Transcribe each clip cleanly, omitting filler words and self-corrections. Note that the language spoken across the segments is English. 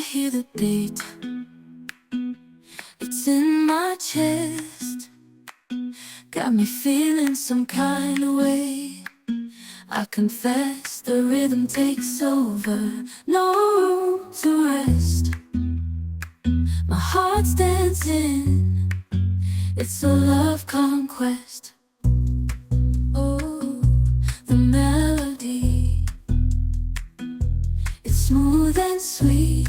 hear the beat, it's in my chest, got me feeling some kind of way. I confess the rhythm takes over, no room to rest. My heart's dancing, it's a love conquest. Oh, the melody, it's smooth and sweet,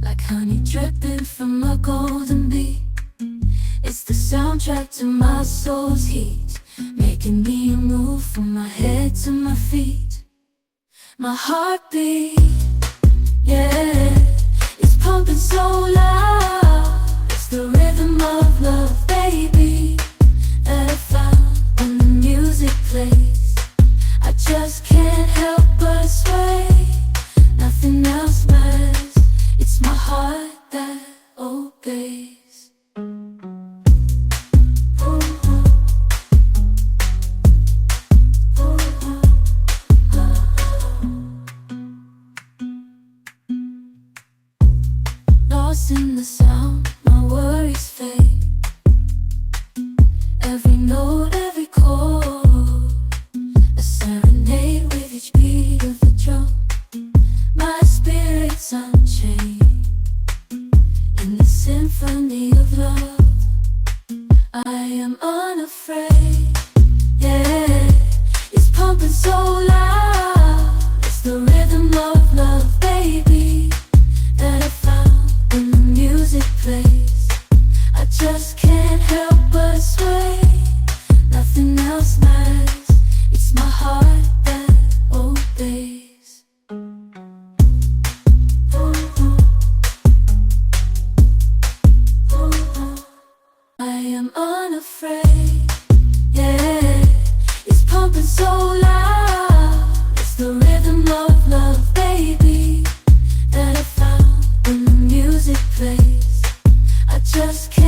like honey dripping from a golden bee. It's the soundtrack to my soul's heat, making me move from my head to my feet. My heartbeat, yeah, it's pumping so loud. It's the rhythm of love, baby, that I found when the music plays. I just can't help but sway, nothing else matters. It's my heart that obeys. Lost in the sound, my worries fade. Every note, every chord, a serenade with each beat of the drum. My spirit's unchained in the symphony of love. I am unafraid, yeah, it's pumping so loud. It's the rhythm of love, baby, that I found when the music plays. I just can't help but sway, nothing else matters. It's my heart that obeys. I am unafraid, yeah, it's pumping so loud. It's the rhythm of love, baby, that I found when the music plays. I just can't